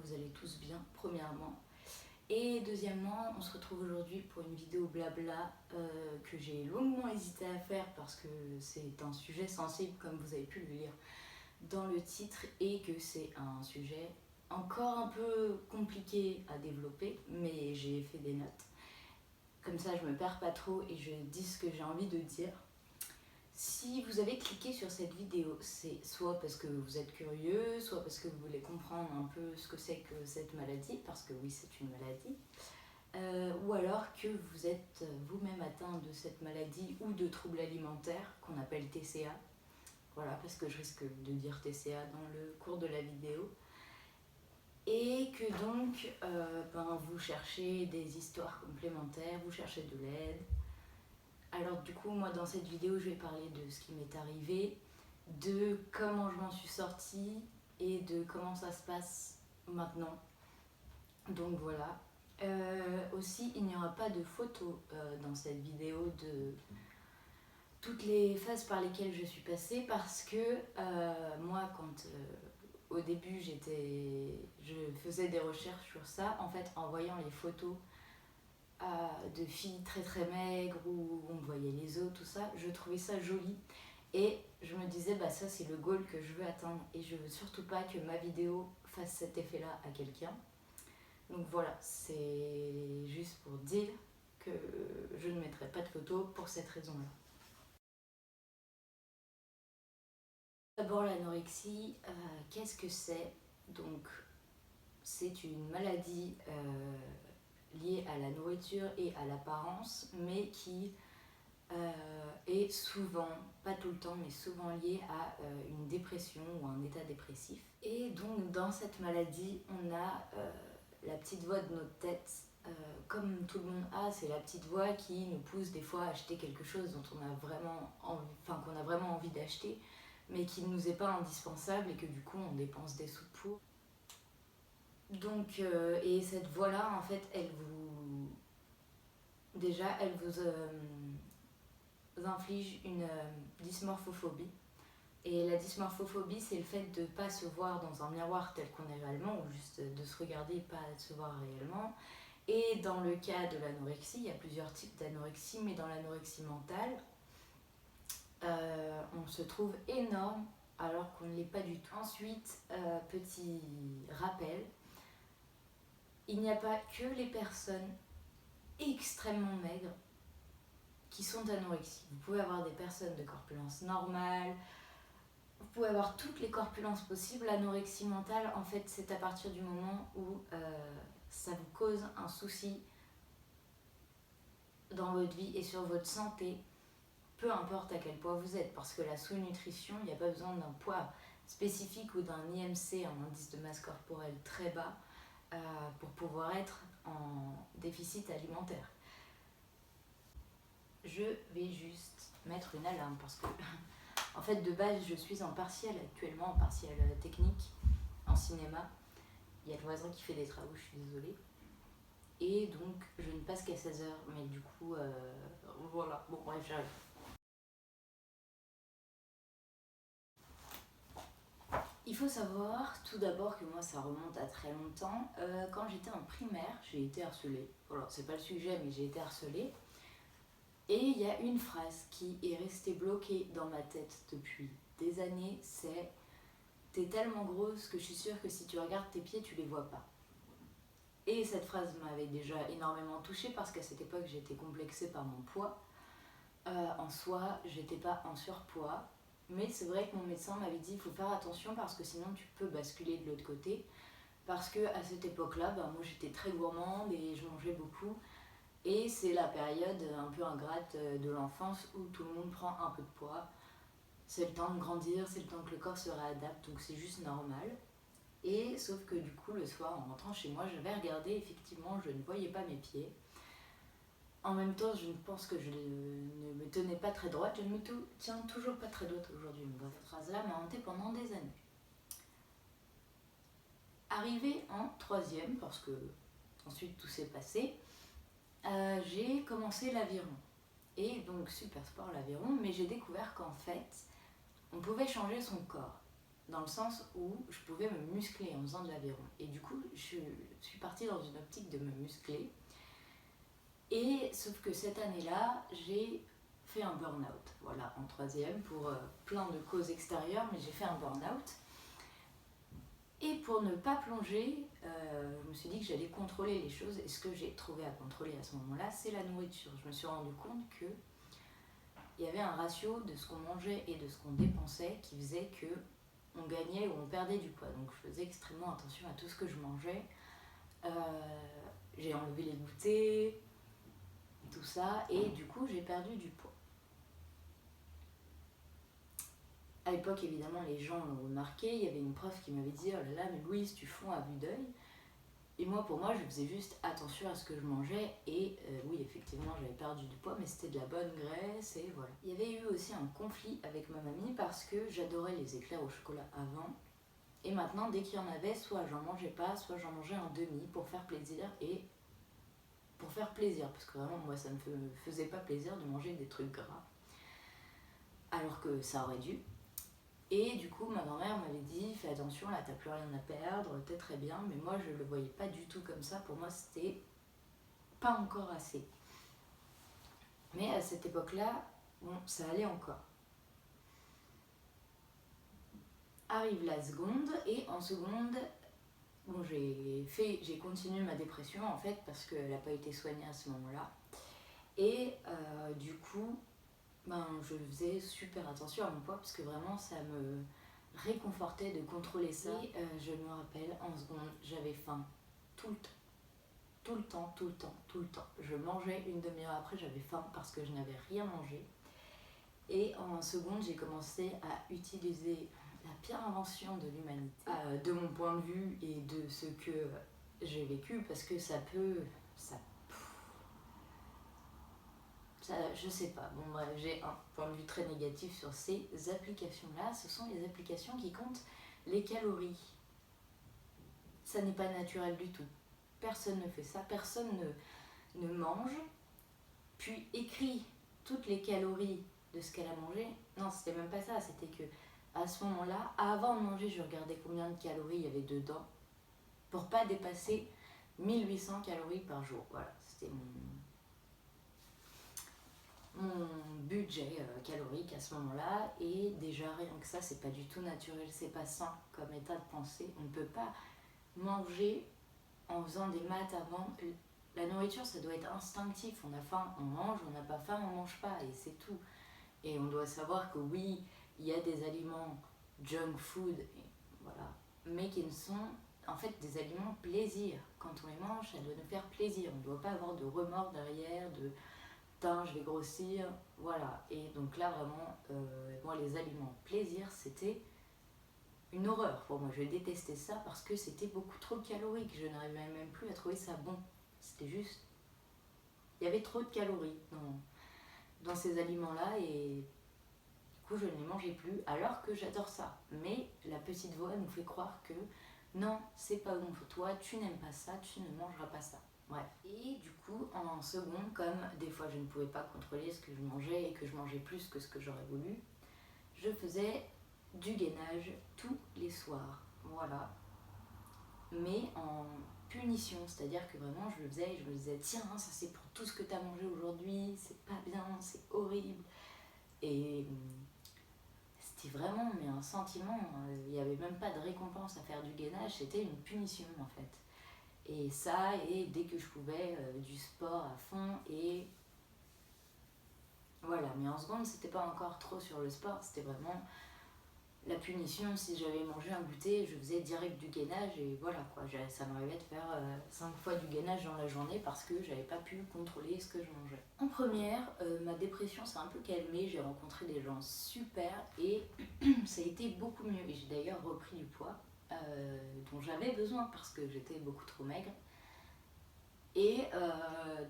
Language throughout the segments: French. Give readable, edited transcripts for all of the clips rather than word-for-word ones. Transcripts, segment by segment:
vous allez tous bien, premièrement. Et deuxièmement, on se retrouve aujourd'hui pour une vidéo blabla que j'ai longuement hésité à faire parce que c'est un sujet sensible comme vous avez pu le lire dans le titre et que c'est un sujet encore un peu compliqué à développer, mais j'ai fait des notes. Comme ça, je me perds pas trop et je dis ce que j'ai envie de dire. Si vous avez cliqué sur cette vidéo, c'est soit parce que vous êtes curieux, soit parce que vous voulez comprendre un peu ce que c'est que cette maladie, parce que oui, c'est une maladie, ou alors que vous êtes vous-même atteint de cette maladie ou de troubles alimentaires qu'on appelle TCA. Voilà, parce que je risque de dire TCA dans le cours de la vidéo. Et que donc, vous cherchez des histoires complémentaires, vous cherchez de l'aide. Alors du coup, moi dans cette vidéo, je vais parler de ce qui m'est arrivé, de comment je m'en suis sortie et de comment ça se passe maintenant. Donc voilà. Aussi, il n'y aura pas de photos dans cette vidéo de toutes les phases par lesquelles je suis passée parce que moi, quand au début je faisais des recherches sur ça, en fait, en voyant les photos de filles très très maigres où on voyait les os, tout ça, je trouvais ça joli et je me disais bah ça c'est le goal que je veux atteindre et je veux surtout pas que ma vidéo fasse cet effet là à quelqu'un. Donc voilà, c'est juste pour dire que je ne mettrai pas de photos pour cette raison là. D'abord l'anorexie, qu'est-ce que c'est? Donc c'est une maladie liée à la nourriture et à l'apparence, mais qui est souvent, pas tout le temps, mais souvent liée à une dépression ou un état dépressif. Et donc dans cette maladie, on a la petite voix de notre tête, comme tout le monde a, c'est la petite voix qui nous pousse des fois à acheter quelque chose dont on a vraiment envie, qu'on a vraiment envie d'acheter, mais qui ne nous est pas indispensable et que du coup on dépense des sous pour. Donc, et cette voix-là, en fait, elle vous inflige une dysmorphophobie. Et la dysmorphophobie, c'est le fait de ne pas se voir dans un miroir tel qu'on est réellement, ou juste de se regarder et pas se voir réellement. Et dans le cas de l'anorexie, il y a plusieurs types d'anorexie, mais dans l'anorexie mentale, on se trouve énorme alors qu'on ne l'est pas du tout. Ensuite, petit rappel, il n'y a pas que les personnes extrêmement maigres qui sont anorexiques. Vous pouvez avoir des personnes de corpulence normale, vous pouvez avoir toutes les corpulences possibles. L'anorexie mentale, en fait, c'est à partir du moment où ça vous cause un souci dans votre vie et sur votre santé, peu importe à quel poids vous êtes, parce que la sous-nutrition, il n'y a pas besoin d'un poids spécifique ou d'un IMC, un indice de masse corporelle très bas, pour pouvoir être en déficit alimentaire. Je vais juste mettre une alarme parce que en fait de base je suis en partiel actuellement, en partiel technique en cinéma. Il y a le voisin qui fait des travaux, je suis désolée. Et donc je ne passe qu'à 16h, mais du coup voilà, bon bref j'arrive. Il faut savoir tout d'abord que moi ça remonte à très longtemps. Quand j'étais en primaire, j'ai été harcelée. Voilà, c'est pas le sujet mais j'ai été harcelée. Et il y a une phrase qui est restée bloquée dans ma tête depuis des années, c'est « T'es tellement grosse que je suis sûre que si tu regardes tes pieds, tu les vois pas ». Et cette phrase m'avait déjà énormément touchée parce qu'à cette époque, j'étais complexée par mon poids. En soi, j'étais pas en surpoids, mais c'est vrai que mon médecin m'avait dit « Il faut faire attention parce que sinon tu peux basculer de l'autre côté ». Parce qu'à cette époque-là, moi j'étais très gourmande et je mangeais beaucoup. Et c'est la période un peu ingrate de l'enfance où tout le monde prend un peu de poids. C'est le temps de grandir, c'est le temps que le corps se réadapte, donc c'est juste normal. Et sauf que du coup, le soir, en rentrant chez moi, j'avais regardé, effectivement, je ne voyais pas mes pieds. En même temps, je pense que je ne me tenais pas très droite. Je ne me tiens toujours pas très droite aujourd'hui. Cette phrase-là m'a hantée pendant des années. Arrivée en 3e, parce que ensuite tout s'est passé, j'ai commencé l'aviron. Et donc super sport l'aviron, mais j'ai découvert qu'en fait, on pouvait changer son corps. dans le sens où je pouvais me muscler en faisant de l'aviron. Et du coup, je suis partie dans une optique de me muscler. Et sauf que cette année-là, j'ai fait un burn-out, voilà, en troisième, pour plein de causes extérieures, mais j'ai fait un burn-out. Et pour ne pas plonger, je me suis dit que j'allais contrôler les choses. Et ce que j'ai trouvé à contrôler à ce moment-là, c'est la nourriture. Je me suis rendu compte que il y avait un ratio de ce qu'on mangeait et de ce qu'on dépensait qui faisait que on gagnait ou on perdait du poids. Donc je faisais extrêmement attention à tout ce que je mangeais. J'ai enlevé les goûters, tout ça, et du coup j'ai perdu du poids. À l'époque, évidemment, les gens l'ont remarqué. Il y avait une prof qui m'avait dit « Oh là là, mais Louise, tu fonds à vue d'œil ». Et moi, pour moi, je faisais juste attention à ce que je mangeais. Et oui, effectivement, j'avais perdu du poids, mais c'était de la bonne graisse, et voilà. Il y avait eu aussi un conflit avec ma mamie parce que j'adorais les éclairs au chocolat avant. Et maintenant, dès qu'il y en avait, soit j'en mangeais pas, soit j'en mangeais un demi pour faire plaisir. Et pour faire plaisir, parce que vraiment, moi, ça ne me faisait pas plaisir de manger des trucs gras. Alors que ça aurait dû. Et du coup, ma grand-mère m'avait dit « Fais attention, là, t'as plus rien à perdre, t'es très bien. » Mais moi, je le voyais pas du tout comme ça. Pour moi, c'était pas encore assez. Mais à cette époque-là, bon, ça allait encore. Arrive la seconde, et en seconde, bon, j'ai continué ma dépression, en fait, parce qu'elle n'a pas été soignée à ce moment-là. Et du coup, je faisais super attention à mon poids, parce que vraiment, ça me réconfortait de contrôler ça. Et je me rappelle, en seconde, j'avais faim tout le temps. Tout le temps, tout le temps, tout le temps. Je mangeais une demi-heure après, j'avais faim parce que je n'avais rien mangé. Et en seconde, j'ai commencé à utiliser la pire invention de l'humanité, de mon point de vue et de ce que j'ai vécu, parce que ça, je sais pas. Bon bref, j'ai un point de vue très négatif sur ces applications-là. Ce sont les applications qui comptent les calories. Ça n'est pas naturel du tout. Personne ne fait ça, personne ne mange, puis écrit toutes les calories de ce qu'elle a mangé. Non, c'était même pas ça, c'était que à ce moment-là, avant de manger, je regardais combien de calories il y avait dedans pour pas dépasser 1800 calories par jour. Voilà, c'était mon budget calorique à ce moment-là. Et déjà, rien que ça, c'est pas du tout naturel, c'est pas sain comme état de pensée. On ne peut pas manger en faisant des maths avant. La nourriture, ça doit être instinctif. On a faim, on mange, on n'a pas faim, on mange pas, et c'est tout. Et on doit savoir que oui, il y a des aliments junk food, et voilà, mais qui ne sont en fait des aliments plaisir. Quand on les mange, ça doit nous faire plaisir. On ne doit pas avoir de remords derrière, de putain, je vais grossir, voilà. Et donc là, vraiment, moi, les aliments plaisir, c'était une horreur pour moi. Je détestais ça parce que c'était beaucoup trop calorique. Je n'arrivais même plus à trouver ça bon. C'était juste... Il y avait trop de calories dans ces aliments-là, et du coup, je ne les mangeais plus, alors que j'adore ça. Mais la petite voix nous fait croire que non, c'est pas bon pour toi, tu n'aimes pas ça, tu ne mangeras pas ça. Bref. Et du coup, en seconde, comme des fois je ne pouvais pas contrôler ce que je mangeais et que je mangeais plus que ce que j'aurais voulu, je faisais du gainage tous les soirs. Voilà. Mais en punition, c'est-à-dire que vraiment je le faisais et je me disais tiens, ça c'est pour tout ce que tu as mangé aujourd'hui, c'est pas bien, c'est horrible. Et c'était vraiment un sentiment, il n'y avait même pas de récompense à faire du gainage, c'était une punition en fait. Et ça, et dès que je pouvais, du sport à fond, et voilà. Mais en seconde, c'était pas encore trop sur le sport, c'était vraiment la punition. Si j'avais mangé un goûter, je faisais direct du gainage, et voilà quoi. Ça m'arrivait de faire 5 fois du gainage dans la journée parce que j'avais pas pu contrôler ce que je mangeais. En première, ma dépression s'est un peu calmée, j'ai rencontré des gens super, et ça a été beaucoup mieux. Et j'ai d'ailleurs repris du poids. Dont j'avais besoin parce que j'étais beaucoup trop maigre. Et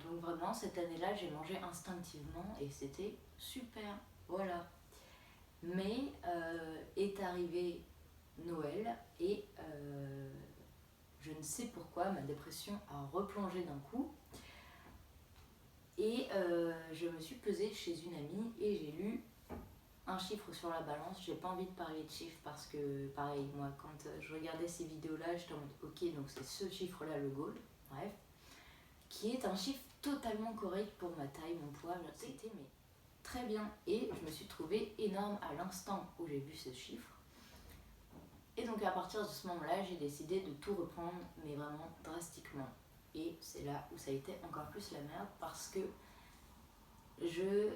donc vraiment cette année-là, j'ai mangé instinctivement et c'était super, voilà. Mais est arrivé Noël, et je ne sais pourquoi ma dépression a replongé d'un coup. Et je me suis pesée chez une amie et j'ai lu un chiffre sur la balance. J'ai pas envie de parler de chiffres parce que, pareil, moi, quand je regardais ces vidéos-là, j'étais en mode, ok, donc c'est ce chiffre-là le goal, bref, qui est un chiffre totalement correct pour ma taille, mon poids, c'était mais très bien. Et je me suis trouvée énorme à l'instant où j'ai vu ce chiffre. Et donc à partir de ce moment-là, j'ai décidé de tout reprendre, mais vraiment drastiquement. Et c'est là où ça a été encore plus la merde parce que je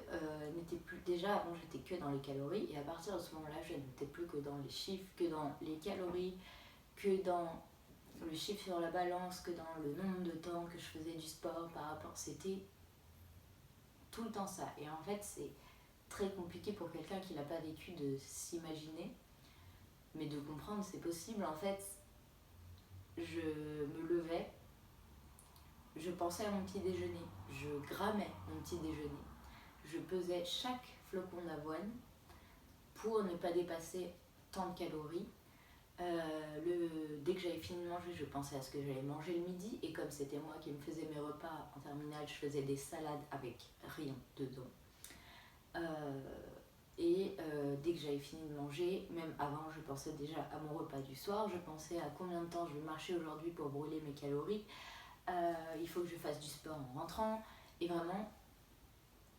n'étais plus... Déjà avant j'étais que dans les calories et à partir de ce moment-là, je n'étais plus que dans les chiffres, que dans les calories, que dans le chiffre sur la balance, que dans le nombre de temps que je faisais du sport par rapport... C'était tout le temps ça. Et en fait, c'est très compliqué pour quelqu'un qui n'a pas vécu de s'imaginer, mais de comprendre c'est possible. En fait, je me levais, je pensais à mon petit déjeuner, je grammais mon petit déjeuner, je pesais chaque flocon d'avoine pour ne pas dépasser tant de calories. Dès que j'avais fini de manger, je pensais à ce que j'allais manger le midi, et comme c'était moi qui me faisais mes repas en terminale, je faisais des salades avec rien dedans. Dès que j'avais fini de manger, même avant, je pensais déjà à mon repas du soir, je pensais à combien de temps je vais marcher aujourd'hui pour brûler mes calories. Il faut que je fasse du sport en rentrant, et vraiment,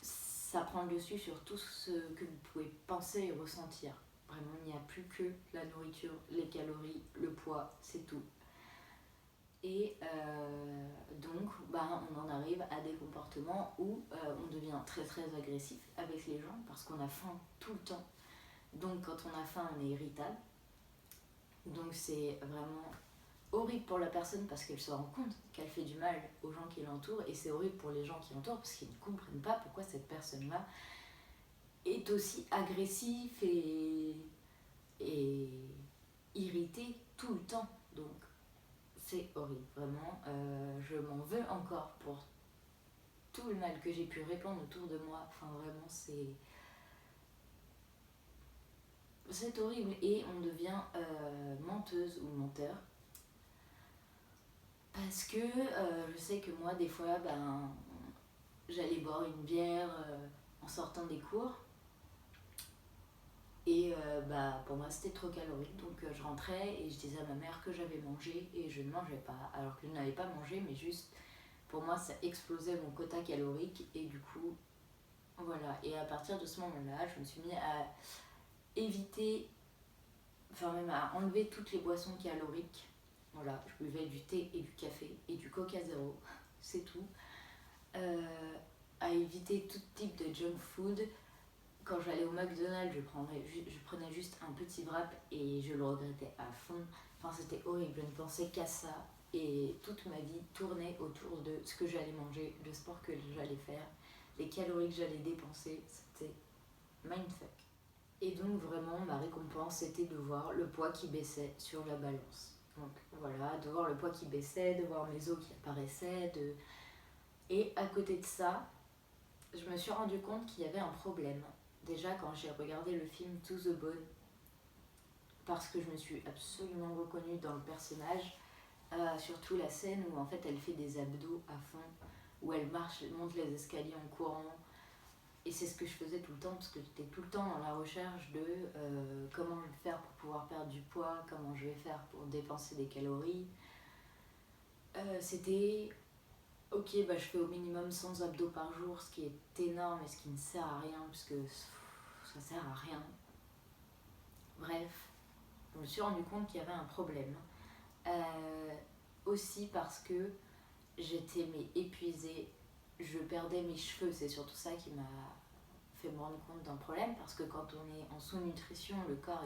ça prend le dessus sur tout ce que vous pouvez penser et ressentir. Vraiment, il n'y a plus que la nourriture, les calories, le poids, c'est tout. Et donc, on en arrive à des comportements où on devient très très agressif avec les gens parce qu'on a faim tout le temps. Donc quand on a faim, on est irritable. Donc c'est vraiment horrible pour la personne parce qu'elle se rend compte qu'elle fait du mal aux gens qui l'entourent, et c'est horrible pour les gens qui l'entourent parce qu'ils ne comprennent pas pourquoi cette personne-là est aussi agressive et irritée tout le temps. Donc c'est horrible, vraiment. Je m'en veux encore pour tout le mal que j'ai pu répandre autour de moi. Enfin, vraiment, c'est horrible. Et on devient menteuse ou menteur. Parce que je sais que moi, des fois, j'allais boire une bière en sortant des cours. Et pour moi, c'était trop calorique. Donc je rentrais et je disais à ma mère que j'avais mangé et je ne mangeais pas. Alors que je n'avais pas mangé, mais juste... Pour moi, ça explosait mon quota calorique, et du coup, voilà. Et à partir de ce moment-là, je me suis mis à éviter, enfin même à enlever toutes les boissons caloriques. Voilà, je buvais du thé et du café et du Coca Zéro, c'est tout. À éviter tout type de junk food. Quand j'allais au McDonald's, je prenais juste un petit wrap et je le regrettais à fond. Enfin, c'était horrible, je ne pensais qu'à ça. Et toute ma vie tournait autour de ce que j'allais manger, le sport que j'allais faire, les calories que j'allais dépenser. C'était mindfuck. Et donc vraiment, ma récompense, c'était de voir le poids qui baissait sur la balance. Donc voilà, de voir le poids qui baissait, de voir mes os qui apparaissaient. Et à côté de ça, je me suis rendu compte qu'il y avait un problème. Déjà quand j'ai regardé le film To the Bone, parce que je me suis absolument reconnue dans le personnage, surtout la scène où en fait elle fait des abdos à fond, où elle monte les escaliers en courant. Et c'est ce que je faisais tout le temps, parce que j'étais tout le temps dans la recherche de comment je vais faire pour pouvoir perdre du poids, comment je vais faire pour dépenser des calories. C'était ok, je fais au minimum 100 abdos par jour, ce qui est énorme et ce qui ne sert à rien, puisque ça sert à rien. Bref, je me suis rendu compte qu'il y avait un problème. Aussi parce que j'étais épuisée, je perdais mes cheveux, c'est surtout ça qui m'a fait me rendre compte d'un problème, parce que quand on est en sous-nutrition, le corps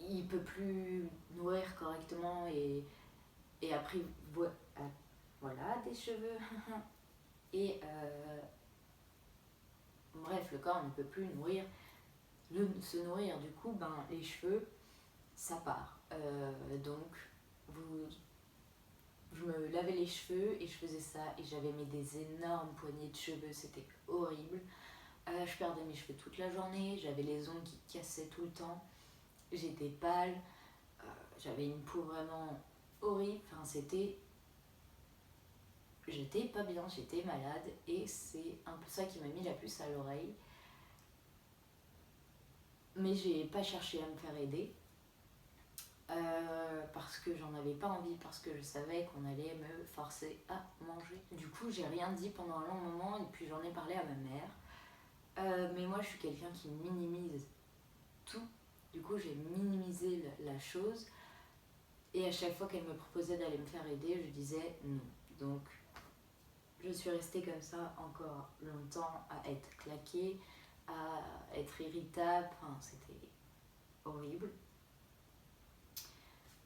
il peut plus nourrir correctement et après voilà des cheveux et bref, le corps ne peut plus se nourrir, du coup les cheveux ça part. Donc je me lavais les cheveux et je faisais ça, et j'avais mis des énormes poignées de cheveux, c'était horrible. Je perdais mes cheveux toute la journée, j'avais les ongles qui cassaient tout le temps, j'étais pâle, j'avais une peau vraiment horrible, enfin j'étais pas bien, j'étais malade, et c'est un peu ça qui m'a mis la puce à l'oreille. Mais j'ai pas cherché à me faire aider. Parce que j'en avais pas envie, parce que je savais qu'on allait me forcer à manger. Du coup, j'ai rien dit pendant un long moment et puis j'en ai parlé à ma mère. Mais moi, je suis quelqu'un qui minimise tout. Du coup, j'ai minimisé la chose et à chaque fois qu'elle me proposait d'aller me faire aider, je disais non. Donc, je suis restée comme ça encore longtemps à être claquée, à être irritable. Enfin, c'était horrible.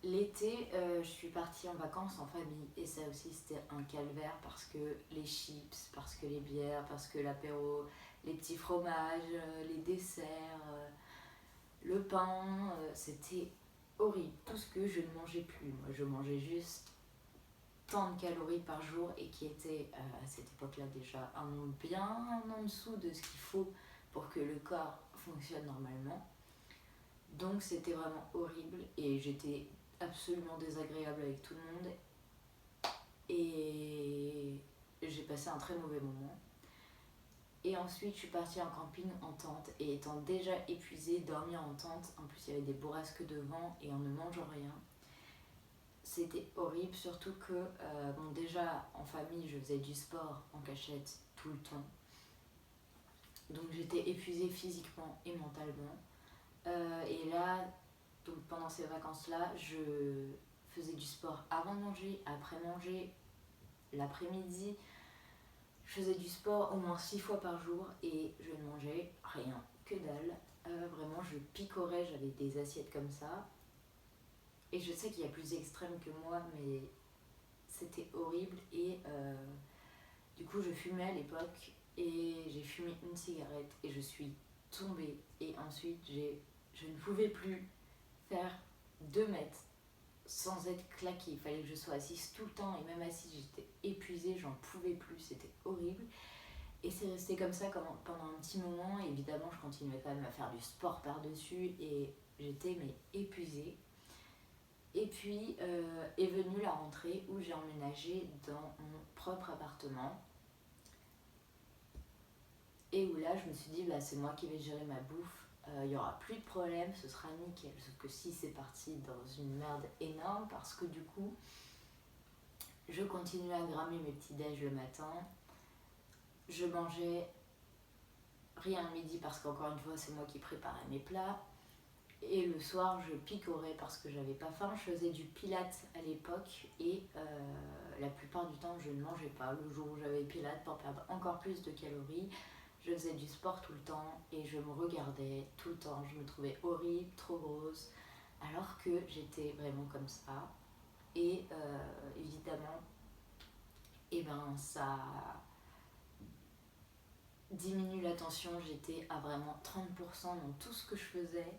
L'été, je suis partie en vacances en famille et ça aussi c'était un calvaire parce que les chips, parce que les bières, parce que l'apéro, les petits fromages, les desserts, le pain, c'était horrible. Tout ce que je ne mangeais plus. Moi, je mangeais juste tant de calories par jour et qui était à cette époque-là déjà un nombre bien en dessous de ce qu'il faut pour que le corps fonctionne normalement. Donc c'était vraiment horrible et j'étais absolument désagréable avec tout le monde et j'ai passé un très mauvais moment. Et ensuite je suis partie en camping en tente et étant déjà épuisée, dormir en tente, en plus il y avait des bourrasques de vent et en ne mangeant rien, c'était horrible, surtout que bon, déjà en famille je faisais du sport en cachette tout le temps, donc j'étais épuisée physiquement et mentalement. Et là, donc pendant ces vacances-là, je faisais du sport avant de manger, après manger, l'après-midi. Je faisais du sport au moins 6 fois par jour et je ne mangeais rien, que dalle. Vraiment, je picorais, j'avais des assiettes comme ça. Et je sais qu'il y a plus extrême que moi, mais c'était horrible. Et du coup, je fumais à l'époque et j'ai fumé une cigarette et je suis tombée. Et ensuite, je ne pouvais plus faire 2 mètres sans être claquée. Il fallait que je sois assise tout le temps et même assise, j'étais épuisée, j'en pouvais plus, c'était horrible. Et c'est resté comme ça pendant un petit moment. Et évidemment, je continuais quand même à faire du sport par-dessus et j'étais mais épuisée. Et puis est venue la rentrée où j'ai emménagé dans mon propre appartement. Et où là, je me suis dit, bah, c'est moi qui vais gérer ma bouffe. Il n'y aura plus de problème, ce sera nickel. Sauf que si c'est parti dans une merde énorme, parce que du coup, je continuais à grammer mes petits déj le matin. Je mangeais rien le midi parce qu'encore une fois, c'est moi qui préparais mes plats. Et le soir, je picorais parce que j'avais pas faim. Je faisais du pilates à l'époque et la plupart du temps, je ne mangeais pas. Le jour où j'avais pilates pour perdre encore plus de calories, je faisais du sport tout le temps et je me regardais tout le temps. Je me trouvais horrible, trop grosse, alors que j'étais vraiment comme ça. Et évidemment, et ben, ça diminue la tension. J'étais à vraiment 30% dans tout ce que je faisais.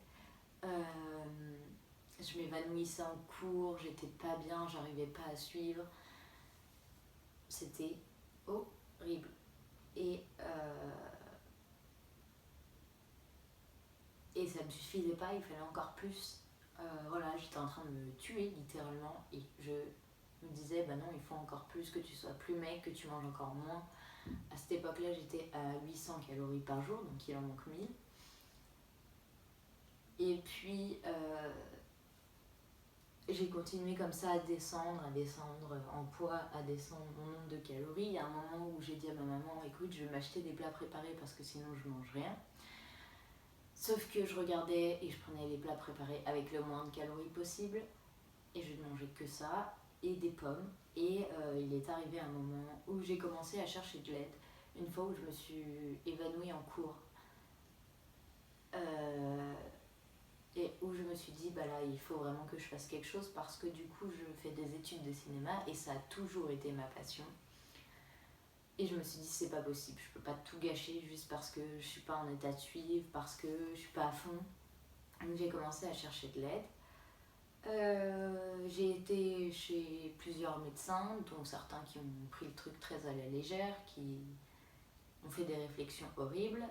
Je m'évanouissais en cours, j'étais pas bien, j'arrivais pas à suivre. C'était horrible. Et ça me suffisait pas, il fallait encore plus. Voilà, j'étais en train de me tuer littéralement et je me disais, bah non, il faut encore plus, que tu sois plus maigre, que tu manges encore moins. À cette époque-là, j'étais à 800 calories par jour, donc il en manque 1000. Et puis, j'ai continué comme ça à descendre en poids, à descendre mon nombre de calories. Il y a un moment où j'ai dit à ma maman, écoute, je vais m'acheter des plats préparés parce que sinon je mange rien. Sauf que je regardais et je prenais les plats préparés avec le moins de calories possible et je ne mangeais que ça et des pommes. Et il est arrivé un moment où j'ai commencé à chercher de l'aide. Une fois où je me suis évanouie en cours. Et où je me suis dit, bah là, il faut vraiment que je fasse quelque chose parce que du coup, je fais des études de cinéma et ça a toujours été ma passion. Et je me suis dit, c'est pas possible, je peux pas tout gâcher juste parce que je suis pas en état de suivre, parce que je suis pas à fond. Donc j'ai commencé à chercher de l'aide. J'ai été chez plusieurs médecins, dont certains qui ont pris le truc très à la légère, qui ont fait des réflexions horribles,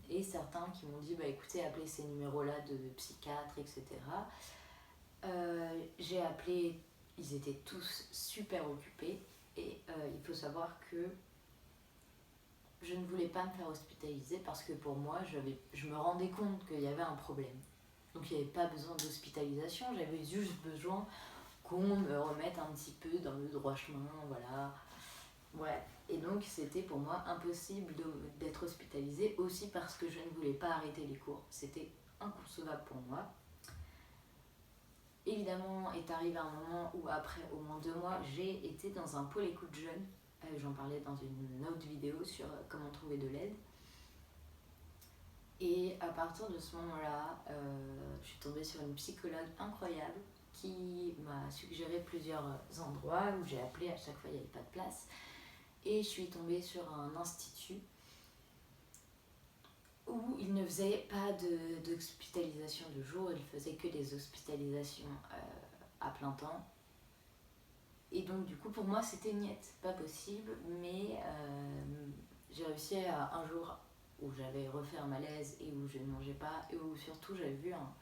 et certains qui m'ont dit, bah écoutez, appelez ces numéros-là de psychiatres, etc. J'ai appelé, ils étaient tous super occupés, et il faut savoir que je ne voulais pas me faire hospitaliser parce que pour moi, je me rendais compte qu'il y avait un problème. Donc il n'y avait pas besoin d'hospitalisation, j'avais juste besoin qu'on me remette un petit peu dans le droit chemin, voilà. Ouais. Et donc c'était pour moi impossible d'être hospitalisée aussi parce que je ne voulais pas arrêter les cours. C'était inconcevable pour moi. Évidemment, est arrivé un moment où après au moins 2 mois, j'ai été dans un pôle écoute jeune. J'en parlais dans une autre vidéo sur comment trouver de l'aide. Et à partir de ce moment-là, je suis tombée sur une psychologue incroyable qui m'a suggéré plusieurs endroits où j'ai appelé, à chaque fois il n'y avait pas de place. Et je suis tombée sur un institut où il ne faisait pas d'hospitalisation de jour, il faisait que des hospitalisations à plein temps. Et donc du coup pour moi c'était niet, pas possible, mais j'ai réussi à un jour où j'avais refait un malaise et où je ne mangeais pas et où surtout j'avais vu un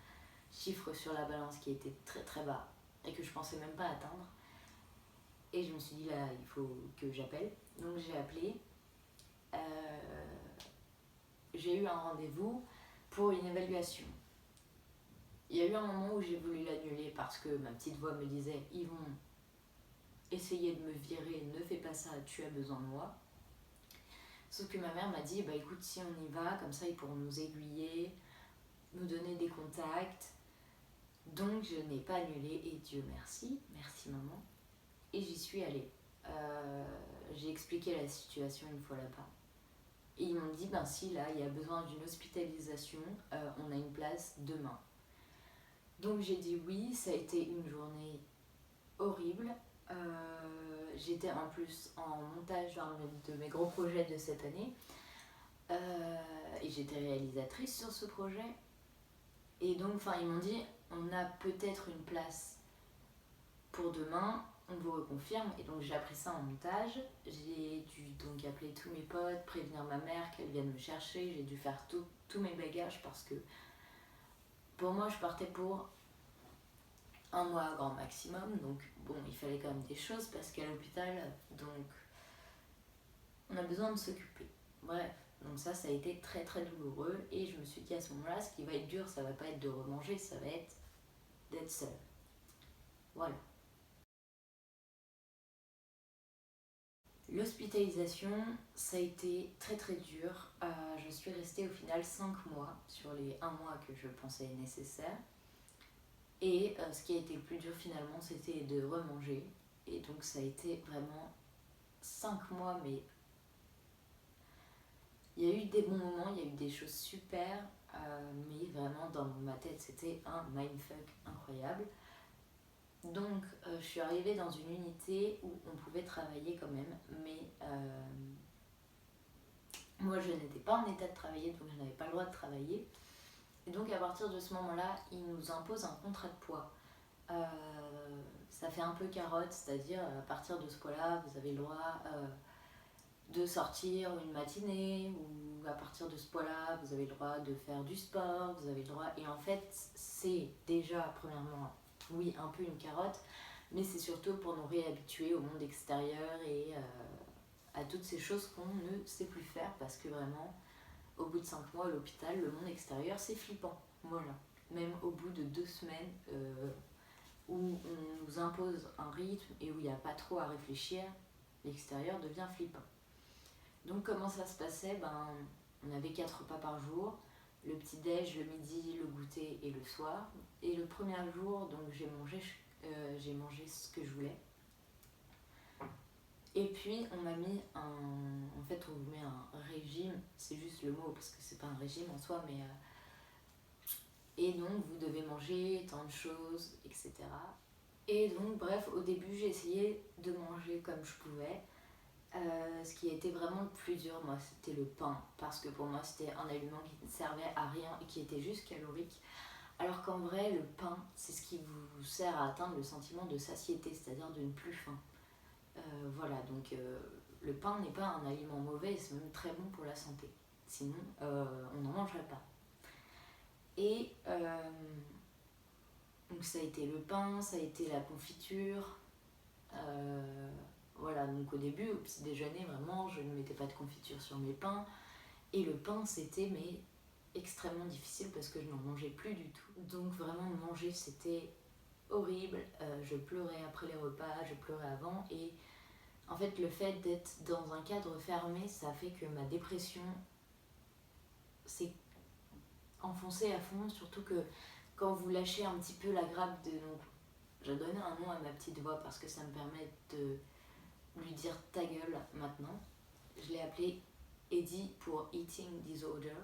chiffre sur la balance qui était très très bas et que je pensais même pas atteindre. Et je me suis dit là il faut que j'appelle. Donc j'ai appelé. J'ai eu un rendez-vous pour une évaluation. Il y a eu un moment où j'ai voulu l'annuler parce que ma petite voix me disait ils vont essayer de me virer, ne fais pas ça, tu as besoin de moi. Sauf que ma mère m'a dit, bah écoute, si on y va, comme ça ils pourront nous aiguiller, nous donner des contacts. Donc je n'ai pas annulé et Dieu merci, merci maman. Et j'y suis allée. J'ai expliqué la situation une fois là-bas. Et ils m'ont dit, ben si là il y a besoin d'une hospitalisation, on a une place demain. Donc j'ai dit oui, ça a été une journée horrible. J'étais en plus en montage d'un de mes gros projets de cette année et j'étais réalisatrice sur ce projet. Et donc ils m'ont dit on a peut-être une place pour demain, on vous reconfirme. Et donc j'ai appris ça en montage. J'ai dû donc appeler tous mes potes, prévenir ma mère qu'elle vienne me chercher. J'ai dû faire tous mes bagages parce que pour moi je partais pour 1 mois grand maximum, donc bon, il fallait quand même des choses parce qu'à l'hôpital, donc on a besoin de s'occuper. Bref, donc ça a été très très douloureux et je me suis dit à ce moment-là, ce qui va être dur, ça va pas être de remanger, ça va être d'être seule. Voilà. L'hospitalisation, ça a été très très dur. Je suis restée au final 5 mois sur les 1 mois que je pensais nécessaire. Et ce qui a été le plus dur finalement, c'était de remanger. Et donc ça a été vraiment 5 mois, mais il y a eu des bons moments, il y a eu des choses super, mais vraiment dans ma tête c'était un mindfuck incroyable. Donc je suis arrivée dans une unité où on pouvait travailler quand même, mais moi je n'étais pas en état de travailler, donc je n'avais pas le droit de travailler. Et donc à partir de ce moment-là, ils nous imposent un contrat de poids. Ça fait un peu carotte, c'est-à-dire à partir de ce poids-là, vous avez le droit de sortir une matinée, ou à partir de ce poids-là, vous avez le droit de faire du sport, vous avez le droit... Et en fait, c'est déjà, premièrement, oui, un peu une carotte, mais c'est surtout pour nous réhabituer au monde extérieur et à toutes ces choses qu'on ne sait plus faire, parce que vraiment, au bout de 5 mois à l'hôpital, le monde extérieur, c'est flippant. Voilà. Même au bout de 2 semaines, où on nous impose un rythme et où il n'y a pas trop à réfléchir, l'extérieur devient flippant. Donc comment ça se passait? On avait 4 repas par jour, le petit-déj, le midi, le goûter et le soir. Et le premier jour, donc j'ai mangé ce que je voulais. Et puis on m'a mis en fait on vous met un régime, c'est juste le mot parce que c'est pas un régime en soi, mais et donc vous devez manger tant de choses, etc. Et donc bref, au début j'ai essayé de manger comme je pouvais. Ce qui a été vraiment le plus dur, moi, c'était le pain. Parce que pour moi, c'était un aliment qui ne servait à rien et qui était juste calorique. Alors qu'en vrai, le pain, c'est ce qui vous sert à atteindre le sentiment de satiété, c'est-à-dire de ne plus faim. Voilà, donc le pain n'est pas un aliment mauvais et c'est même très bon pour la santé. Sinon, on n'en mangerait pas. Et donc ça a été le pain, ça a été la confiture. Voilà, donc au début, au petit déjeuner, vraiment, je ne mettais pas de confiture sur mes pains. Et le pain, c'était mais extrêmement difficile parce que je n'en mangeais plus du tout. Donc vraiment, manger, c'était horrible. Je pleurais après les repas, je pleurais avant. Et en fait, le fait d'être dans un cadre fermé, ça fait que ma dépression s'est enfoncée à fond. Surtout que quand vous lâchez un petit peu la grappe de... Donc, j'ai donné un nom à ma petite voix parce que ça me permet de lui dire ta gueule maintenant. Je l'ai appelée Eddie pour Eating Disorder.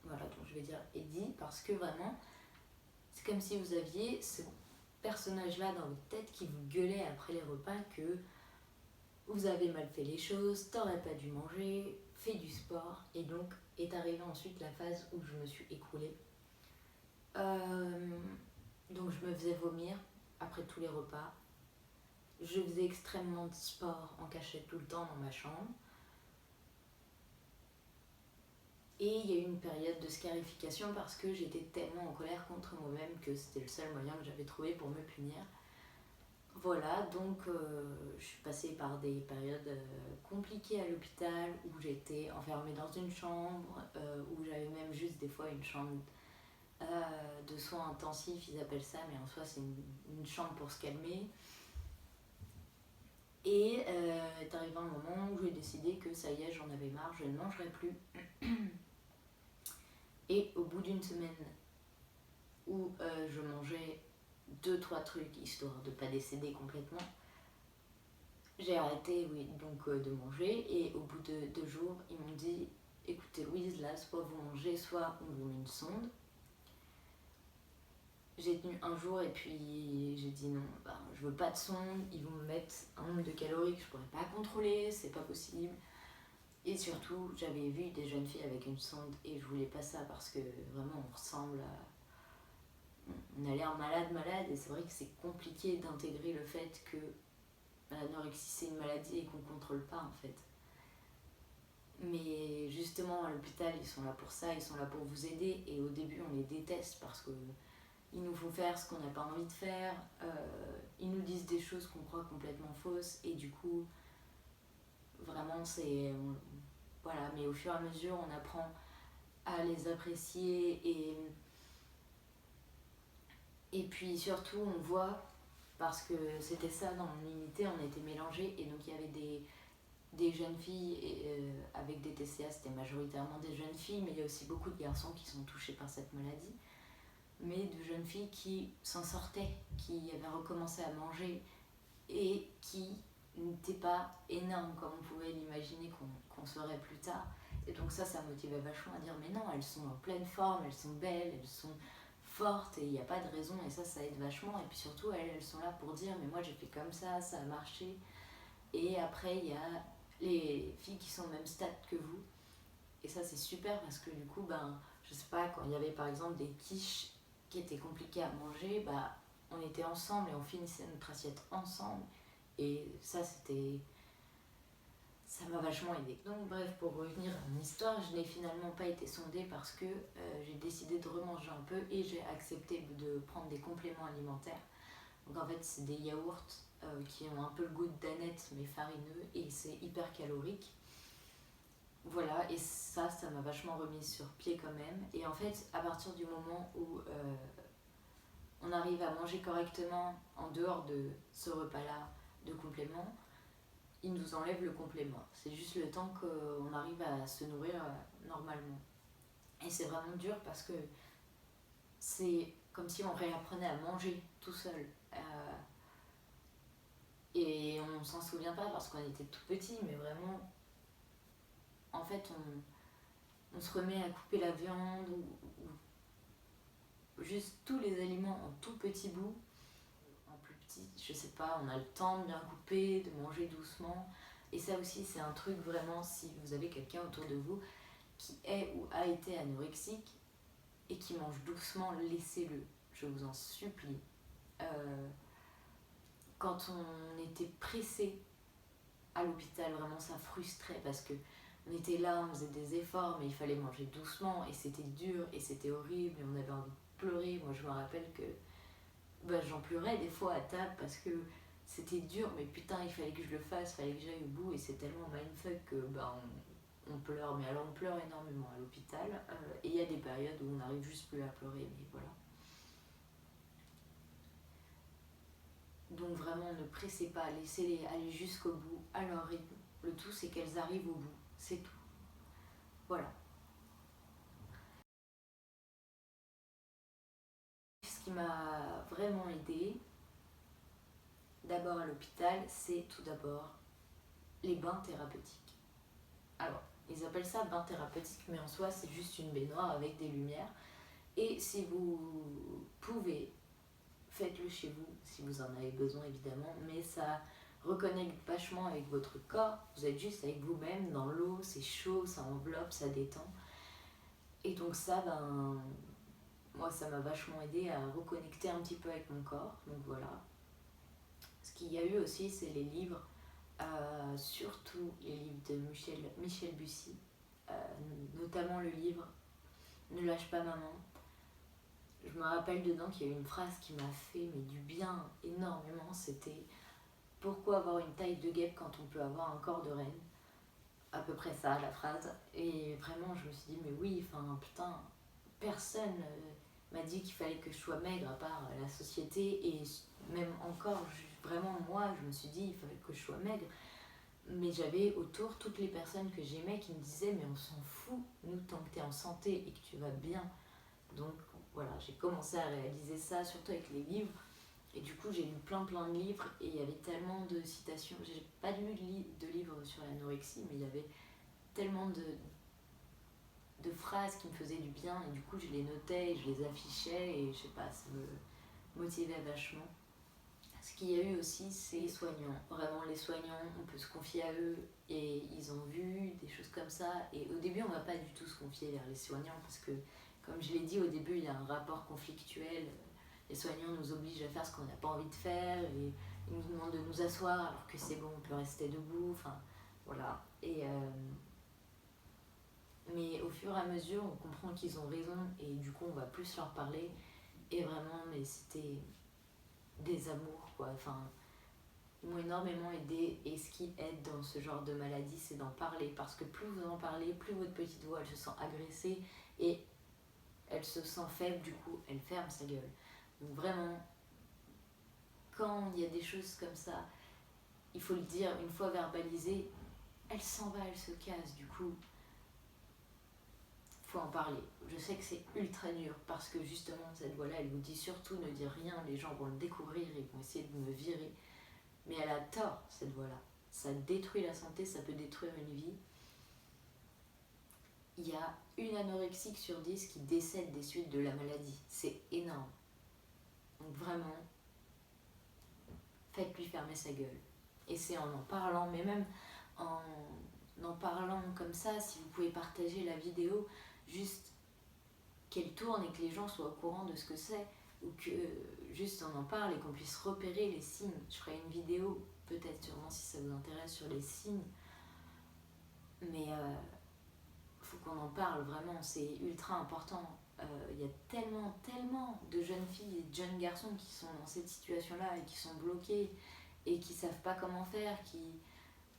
Voilà, donc je vais dire Eddie parce que vraiment, c'est comme si vous aviez ce personnage-là dans votre tête qui vous gueulait après les repas que vous avez mal fait les choses, t'aurais pas dû manger, fais du sport. Et donc est arrivée ensuite la phase où je me suis écroulée. Donc je me faisais vomir après tous les repas. Je faisais extrêmement de sport en cachette tout le temps dans ma chambre. Et il y a eu une période de scarification parce que j'étais tellement en colère contre moi-même que c'était le seul moyen que j'avais trouvé pour me punir. Voilà, donc je suis passée par des périodes compliquées à l'hôpital où j'étais enfermée dans une chambre, où j'avais même juste des fois une chambre de soins intensifs, ils appellent ça, mais en soi c'est une chambre pour se calmer. Et est arrivé un moment où j'ai décidé que ça y est, j'en avais marre, je ne mangerai plus. Et au bout d'une semaine où je mangeais 2-3 trucs histoire de ne pas décéder complètement, j'ai arrêté de manger. Et au bout de 2 jours, ils m'ont dit écoutez Louise, là soit vous mangez, soit on vous met une sonde. J'ai tenu un jour et puis j'ai dit non, je veux pas de sonde, ils vont me mettre un nombre de calories que je pourrais pas contrôler, c'est pas possible. Et surtout, j'avais vu des jeunes filles avec une sonde et je voulais pas ça parce que vraiment on ressemble à... On a l'air malade et c'est vrai que c'est compliqué d'intégrer le fait que l'anorexie c'est une maladie et qu'on contrôle pas en fait. Mais justement à l'hôpital ils sont là pour ça, ils sont là pour vous aider et au début on les déteste parce que ils nous font faire ce qu'on n'a pas envie de faire, ils nous disent des choses qu'on croit complètement fausses et du coup vraiment c'est... Voilà, mais au fur et à mesure on apprend à les apprécier et puis surtout on voit, parce que c'était ça dans mon unité, on était mélangés et donc il y avait des jeunes filles avec des TCA, c'était majoritairement des jeunes filles, mais il y a aussi beaucoup de garçons qui sont touchés par cette maladie, mais de jeunes filles qui s'en sortaient, qui avaient recommencé à manger et qui n'étaient pas énormes comme on pouvait l'imaginer qu'on serait plus tard. Et donc ça motivait vachement à dire mais non, elles sont en pleine forme, elles sont belles, elles sont fortes et il n'y a pas de raison, et ça aide vachement. Et puis surtout elles sont là pour dire mais moi j'ai fait comme ça a marché. Et après il y a les filles qui sont au même stade que vous et ça c'est super parce que du coup je sais pas, quand il y avait par exemple des quiches qui étaient compliquées à manger, on était ensemble et on finissait notre assiette ensemble et ça m'a vachement aidée. Donc bref, pour revenir à mon histoire, je n'ai finalement pas été sondée parce que j'ai décidé de remanger un peu et j'ai accepté de prendre des compléments alimentaires. Donc en fait c'est des yaourts qui ont un peu le goût de danette mais farineux et c'est hyper calorique. Voilà, et ça m'a vachement remise sur pied quand même. Et en fait, à partir du moment où on arrive à manger correctement en dehors de ce repas-là de complément, ils nous enlèvent le complément. C'est juste le temps qu'on arrive à se nourrir normalement. Et c'est vraiment dur parce que c'est comme si on réapprenait à manger tout seul. Et on s'en souvient pas parce qu'on était tout petit, mais vraiment, en fait, on se remet à couper la viande ou juste tous les aliments en tout petits bouts, en plus petit, je sais pas, on a le temps de bien couper, de manger doucement. Et ça aussi, c'est un truc vraiment, si vous avez quelqu'un autour de vous qui est ou a été anorexique et qui mange doucement, laissez-le, je vous en supplie. Quand on était pressé à l'hôpital, vraiment ça frustrait parce que on était là, on faisait des efforts, mais il fallait manger doucement et c'était dur et c'était horrible et on avait envie de pleurer. Moi je me rappelle que j'en pleurais des fois à table parce que c'était dur, mais putain, il fallait que je le fasse, il fallait que j'aille au bout, et c'est tellement mindfuck que on pleure, mais alors on pleure énormément à l'hôpital, et il y a des périodes où on n'arrive juste plus à pleurer, mais voilà. Donc vraiment, ne pressez pas, laissez-les aller jusqu'au bout, à leur rythme. Le tout, c'est qu'elles arrivent au bout, c'est tout. Voilà. Ce qui m'a vraiment aidée, d'abord à l'hôpital, c'est tout d'abord les bains thérapeutiques. Alors, ils appellent ça bain thérapeutique, mais en soi, c'est juste une baignoire avec des lumières. Et si vous pouvez, faites-le chez vous, si vous en avez besoin évidemment, mais ça reconnecte vachement avec votre corps. Vous êtes juste avec vous-même dans l'eau, c'est chaud, ça enveloppe, ça détend. Et donc ça, moi ça m'a vachement aidé à reconnecter un petit peu avec mon corps, donc voilà. Ce qu'il y a eu aussi, c'est les livres, surtout les livres de Michel Bussy, notamment le livre Ne lâche pas maman. Je me rappelle dedans qu'il y a eu une phrase qui m'a fait mais du bien énormément, c'était « Pourquoi avoir une taille de guêpe quand on peut avoir un corps de reine ?» À peu près ça, la phrase. Et vraiment, je me suis dit « Mais oui, enfin, putain, personne m'a dit qu'il fallait que je sois maigre à part la société. Et même encore, vraiment, moi, je me suis dit « Il fallait que je sois maigre. » Mais j'avais autour toutes les personnes que j'aimais qui me disaient « Mais on s'en fout, nous, tant que tu es en santé et que tu vas bien. » Donc voilà, j'ai commencé à réaliser ça, surtout avec les livres. Et du coup, j'ai lu plein de livres et il y avait tellement de citations. J'ai pas lu de livres sur l'anorexie, mais il y avait tellement de phrases qui me faisaient du bien. Et du coup, je les notais, je les affichais et je sais pas, ça me motivait vachement. Ce qu'il y a eu aussi, c'est les soignants. Vraiment, les soignants, on peut se confier à eux et ils ont vu des choses comme ça. Et au début, on va pas du tout se confier vers les soignants parce que, comme je l'ai dit au début, il y a un rapport conflictuel. Les soignants nous obligent à faire ce qu'on n'a pas envie de faire et ils nous demandent de nous asseoir alors que c'est bon, on peut rester debout. Enfin, voilà. Mais au fur et à mesure, on comprend qu'ils ont raison et du coup, on va plus leur parler. Et vraiment, mais c'était des amours, quoi. Enfin, ils m'ont énormément aidé et ce qui aide dans ce genre de maladie, c'est d'en parler parce que plus vous en parlez, plus votre petite voix, elle se sent agressée et elle se sent faible, du coup, elle ferme sa gueule. Donc vraiment, quand il y a des choses comme ça, il faut le dire, une fois verbalisé, elle s'en va, elle se casse, du coup, faut en parler. Je sais que c'est ultra dur parce que justement, cette voix-là, elle vous dit surtout ne dire rien, les gens vont le découvrir, ils vont essayer de me virer. Mais elle a tort, cette voix-là. Ça détruit la santé, ça peut détruire une vie. Il y a une anorexique sur 10 qui décède des suites de la maladie. C'est énorme. Donc vraiment, faites-lui fermer sa gueule. Et c'est en parlant, mais même en parlant comme ça, si vous pouvez partager la vidéo, juste qu'elle tourne et que les gens soient au courant de ce que c'est, ou que juste on en parle et qu'on puisse repérer les signes. Je ferai une vidéo, peut-être sûrement si ça vous intéresse, sur les signes. Mais faut qu'on en parle vraiment, c'est ultra important. Il y a tellement de jeunes filles et de jeunes garçons qui sont dans cette situation-là et qui sont bloqués et qui savent pas comment faire, qui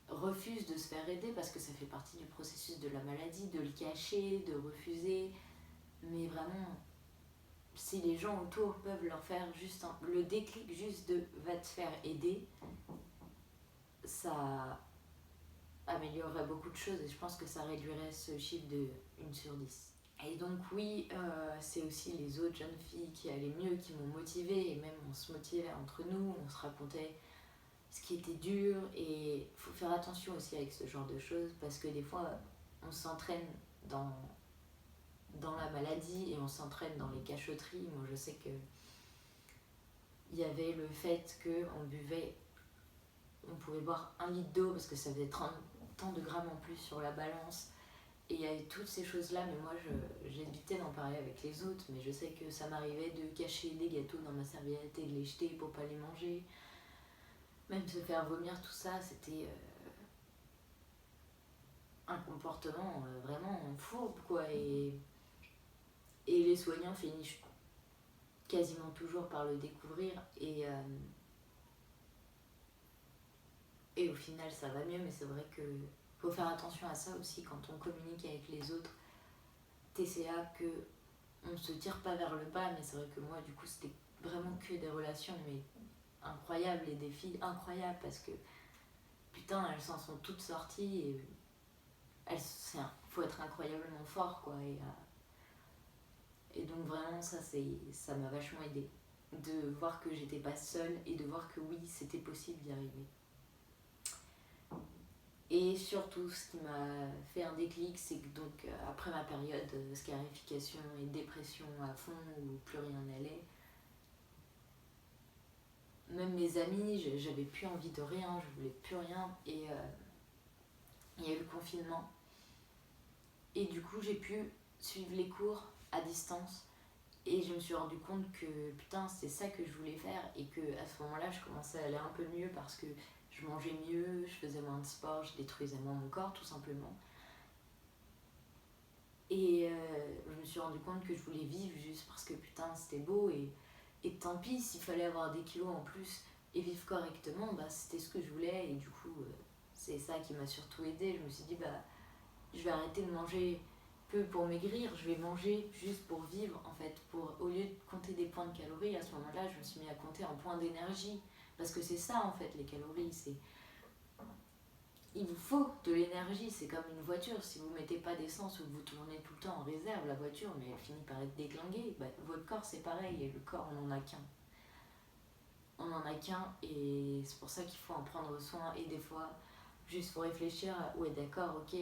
refusent de se faire aider parce que ça fait partie du processus de la maladie, de le cacher, de refuser. Mais vraiment, si les gens autour peuvent leur faire juste le déclic juste de va te faire aider, ça améliorerait beaucoup de choses et je pense que ça réduirait ce chiffre de 1 sur 10. Et donc oui, c'est aussi les autres jeunes filles qui allaient mieux, qui m'ont motivée, et même on se motivait entre nous, on se racontait ce qui était dur, et il faut faire attention aussi avec ce genre de choses parce que des fois on s'entraîne dans la maladie et on s'entraîne dans les cachotteries. Moi je sais que il y avait le fait on pouvait boire 1 litre d'eau parce que ça faisait 30 tant de grammes en plus sur la balance. Et il y avait toutes ces choses-là, mais moi j'évitais d'en parler avec les autres, mais je sais que ça m'arrivait de cacher des gâteaux dans ma serviette et de les jeter pour pas les manger. Même se faire vomir, tout ça, c'était un comportement vraiment fourbe, quoi. Et les soignants finissent quasiment toujours par le découvrir. Et Et au final ça va mieux, mais c'est vrai que faut faire attention à ça aussi quand on communique avec les autres. TCA que on se tire pas vers le bas, mais c'est vrai que moi du coup c'était vraiment que des relations mais incroyables et des filles incroyables parce que putain elles s'en sont toutes sorties et faut être incroyablement fort quoi et donc vraiment ça m'a vachement aidé de voir que j'étais pas seule et de voir que oui c'était possible d'y arriver. Et surtout, ce qui m'a fait un déclic, c'est que donc après ma période scarification et dépression à fond où plus rien n'allait, même mes amis, j'avais plus envie de rien, je voulais plus rien. Et il y a eu le confinement. Et du coup, j'ai pu suivre les cours à distance. Et je me suis rendu compte que putain, c'est ça que je voulais faire. Et que à ce moment-là, je commençais à aller un peu mieux parce que je mangeais mieux, je faisais moins de sport, je détruisais moins mon corps tout simplement. Et je me suis rendu compte que je voulais vivre juste parce que putain c'était beau et tant pis s'il fallait avoir des kilos en plus et vivre correctement, bah c'était ce que je voulais et du coup c'est ça qui m'a surtout aidée. Je me suis dit bah je vais arrêter de manger peu pour maigrir, je vais manger juste pour vivre en fait. Au lieu de compter des points de calories, à ce moment-là je me suis mis à compter en points d'énergie parce que c'est ça en fait les calories, il vous faut de l'énergie, c'est comme une voiture. Si vous ne mettez pas d'essence ou que vous tournez tout le temps en réserve, la voiture, mais elle finit par être déglinguée. Bah, votre corps, c'est pareil, et le corps, on n'en a qu'un. On n'en a qu'un, et c'est pour ça qu'il faut en prendre soin. Et des fois, juste faut réfléchir à, ouais, d'accord, ok,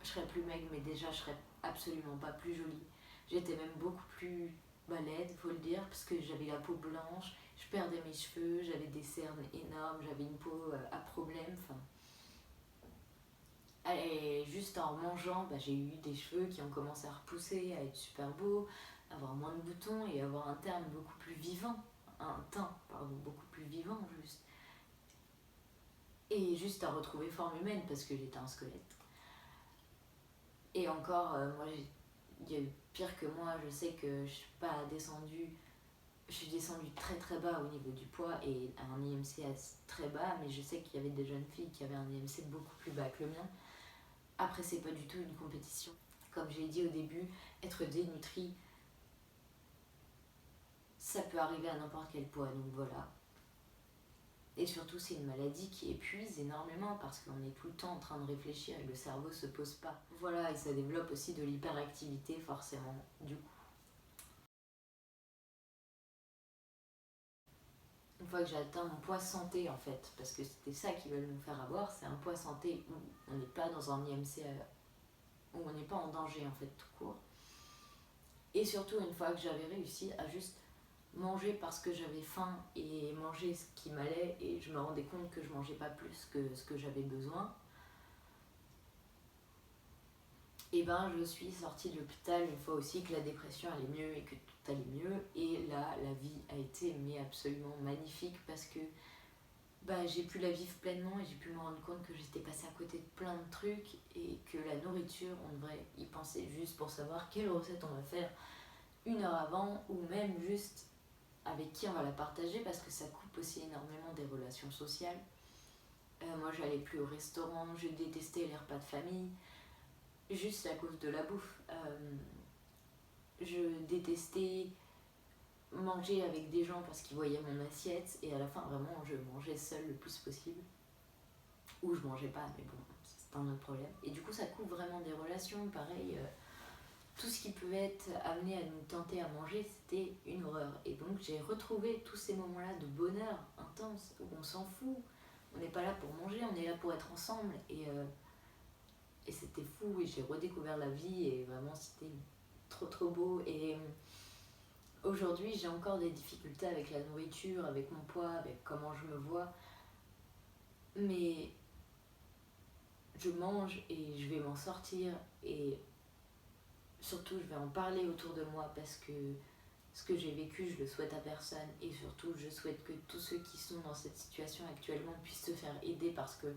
je serais plus maigre, mais déjà, je serais absolument pas plus jolie. J'étais même beaucoup plus balède, faut le dire, parce que j'avais la peau blanche, je perdais mes cheveux, j'avais des cernes énormes, j'avais une peau à problème, enfin. Et juste en mangeant, bah, j'ai eu des cheveux qui ont commencé à repousser, à être super beaux, avoir moins de boutons et avoir un teint beaucoup plus vivant. Un teint, pardon, beaucoup plus vivant juste. Et juste à retrouver forme humaine parce que j'étais un squelette. Et encore, moi, il y a eu pire que moi, je sais que je suis pas descendue. Je suis descendue très très bas au niveau du poids et à un IMC très bas, mais je sais qu'il y avait des jeunes filles qui avaient un IMC beaucoup plus bas que le mien. Après, c'est pas du tout une compétition. Comme j'ai dit au début, être dénutri, ça peut arriver à n'importe quel poids, donc voilà. Et surtout, c'est une maladie qui épuise énormément parce qu'on est tout le temps en train de réfléchir et le cerveau se pose pas. Voilà, et ça développe aussi de l'hyperactivité forcément, du coup. Une fois que j'ai atteint mon poids santé en fait, parce que c'était ça qu'ils veulent nous faire avoir, c'est un poids santé où on n'est pas dans un IMC, où on n'est pas en danger en fait tout court. Et surtout une fois que j'avais réussi à juste manger parce que j'avais faim et manger ce qui m'allait et je me rendais compte que je mangeais pas plus que ce que j'avais besoin, et ben je suis sortie de l'hôpital une fois aussi que la dépression allait mieux et que tout allait mieux et là la vie a été mais absolument magnifique parce que bah, j'ai pu la vivre pleinement et j'ai pu me rendre compte que j'étais passée à côté de plein de trucs et que la nourriture on devrait y penser juste pour savoir quelle recette on va faire une heure avant ou même juste avec qui on va la partager parce que ça coupe aussi énormément des relations sociales. Moi j'allais plus au restaurant, je détestais les repas de famille, juste à cause de la bouffe. Je détestais manger avec des gens parce qu'ils voyaient mon assiette et à la fin vraiment je mangeais seule le plus possible. Ou je mangeais pas, mais bon, c'est un autre problème. Et du coup ça coupe vraiment des relations, pareil. Tout ce qui pouvait être amené à nous tenter à manger, c'était une horreur. Et donc j'ai retrouvé tous ces moments-là de bonheur intense, où on s'en fout. On n'est pas là pour manger, on est là pour être ensemble. Et c'était fou, et j'ai redécouvert la vie, et vraiment c'était trop trop beau. Et aujourd'hui j'ai encore des difficultés avec la nourriture, avec mon poids, avec comment je me vois. Mais je mange et je vais m'en sortir, et surtout je vais en parler autour de moi parce que ce que j'ai vécu, je le souhaite à personne et surtout je souhaite que tous ceux qui sont dans cette situation actuellement puissent se faire aider parce que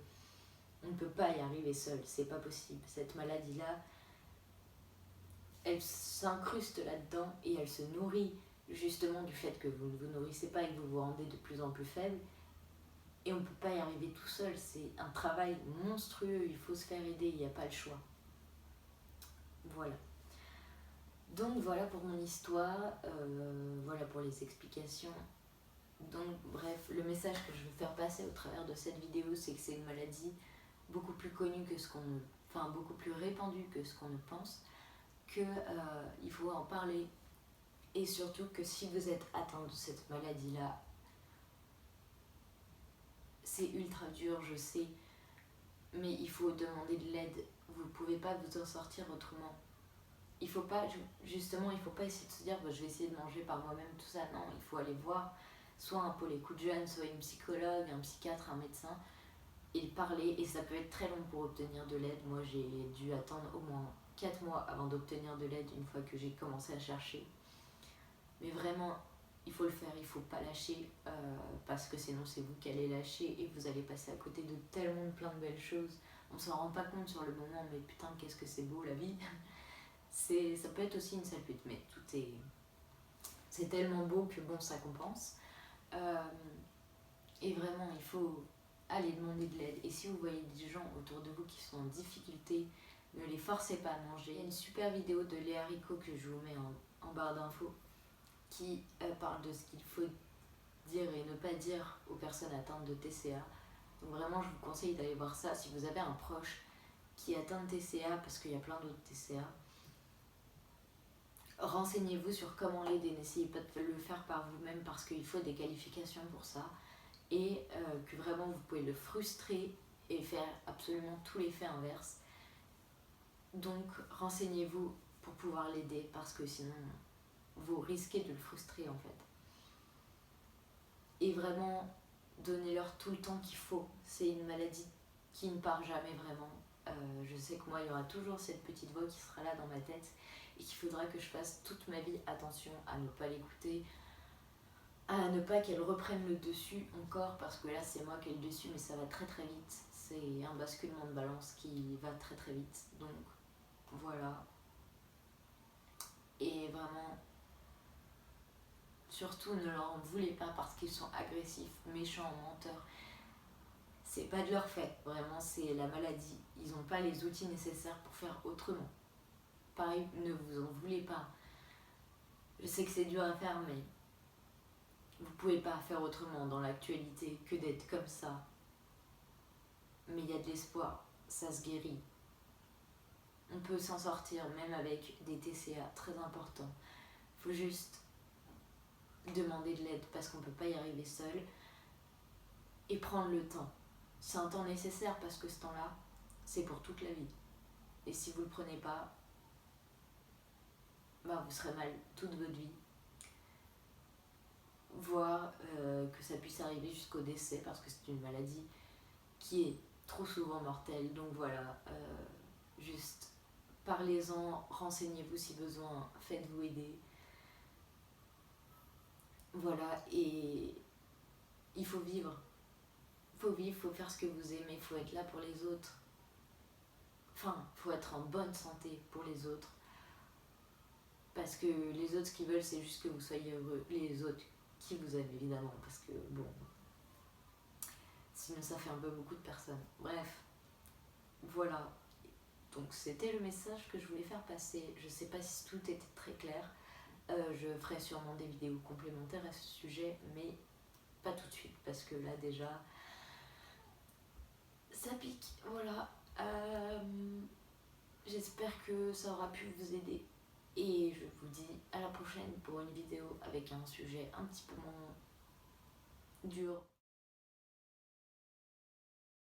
on ne peut pas y arriver seul, c'est pas possible. Cette maladie-là, elle s'incruste là-dedans et elle se nourrit justement du fait que vous ne vous nourrissez pas et que vous vous rendez de plus en plus faible. Et on peut pas y arriver tout seul, c'est un travail monstrueux, il faut se faire aider, il n'y a pas le choix. Voilà. Donc voilà pour mon histoire, voilà pour les explications. Donc bref, le message que je veux faire passer au travers de cette vidéo, c'est que c'est une maladie beaucoup plus connue que ce qu'on ne... Enfin, beaucoup plus répandue que ce qu'on ne pense, qu'il faut en parler. Et surtout que si vous êtes atteint de cette maladie-là, c'est ultra dur, je sais, mais il faut demander de l'aide. Vous ne pouvez pas vous en sortir autrement. Il faut pas, justement, il faut pas essayer de se dire bah, je vais essayer de manger par moi-même, tout ça. Non, il faut aller voir soit un pôle écoute jeune, soit une psychologue, un psychiatre, un médecin, et parler. Et ça peut être très long pour obtenir de l'aide. Moi, j'ai dû attendre au moins 4 mois avant d'obtenir de l'aide une fois que j'ai commencé à chercher. Mais vraiment, il faut le faire, il faut pas lâcher, parce que sinon c'est vous qui allez lâcher et vous allez passer à côté de tellement plein de belles choses. On s'en rend pas compte sur le moment, mais putain, qu'est-ce que c'est beau la vie. Ça peut être aussi une sale pute, mais c'est tellement beau que bon, ça compense. Et vraiment, il faut aller demander de l'aide. Et si vous voyez des gens autour de vous qui sont en difficulté, ne les forcez pas à manger. Il y a une super vidéo de Léa Rico que je vous mets en barre d'infos qui parle de ce qu'il faut dire et ne pas dire aux personnes atteintes de TCA. Donc vraiment, je vous conseille d'aller voir ça si vous avez un proche qui est atteint de TCA, parce qu'il y a plein d'autres TCA. Renseignez-vous sur comment l'aider, n'essayez pas de le faire par vous-même parce qu'il faut des qualifications pour ça, et que vraiment vous pouvez le frustrer et faire absolument tout l'effet inverse. Donc renseignez-vous pour pouvoir l'aider, parce que sinon vous risquez de le frustrer en fait. Et vraiment, donnez-leur tout le temps qu'il faut. C'est une maladie qui ne part jamais vraiment. Je sais que moi, il y aura toujours cette petite voix qui sera là dans ma tête et qu'il faudra que je fasse toute ma vie attention à ne pas l'écouter, à ne pas qu'elle reprenne le dessus encore, parce que là, c'est moi qui ai le dessus, mais ça va très très vite. C'est un basculement de balance qui va très très vite. Donc, voilà. Et vraiment, surtout ne leur en voulez pas parce qu'ils sont agressifs, méchants, menteurs. C'est pas de leur fait, vraiment, c'est la maladie. Ils n'ont pas les outils nécessaires pour faire autrement. Pareil, ne vous en voulez pas. Je sais que c'est dur à faire, mais vous pouvez pas faire autrement dans l'actualité que d'être comme ça. Mais il y a de l'espoir, ça se guérit. On peut s'en sortir même avec des TCA très importants. Il faut juste demander de l'aide parce qu'on peut pas y arriver seul et prendre le temps. C'est un temps nécessaire parce que ce temps-là, c'est pour toute la vie. Et si vous le prenez pas, bah vous serez mal toute votre vie. Voire que ça puisse arriver jusqu'au décès parce que c'est une maladie qui est trop souvent mortelle. Donc voilà, juste parlez-en, renseignez-vous si besoin, faites-vous aider. Voilà, et il faut vivre. Il faut vivre, il faut faire ce que vous aimez, il faut être là pour les autres. Enfin, il faut être en bonne santé pour les autres. Parce que les autres, ce qu'ils veulent, c'est juste que vous soyez heureux. Les autres qui vous aiment, évidemment, parce que, bon, sinon ça fait un peu beaucoup de personnes. Bref, voilà. Donc c'était le message que je voulais faire passer. Je sais pas si tout était très clair. Je ferai sûrement des vidéos complémentaires à ce sujet, mais pas tout de suite, parce que là, déjà, ça pique. Voilà. J'espère que ça aura pu vous aider. Et je vous dis à la prochaine pour une vidéo avec un sujet un petit peu moins dur.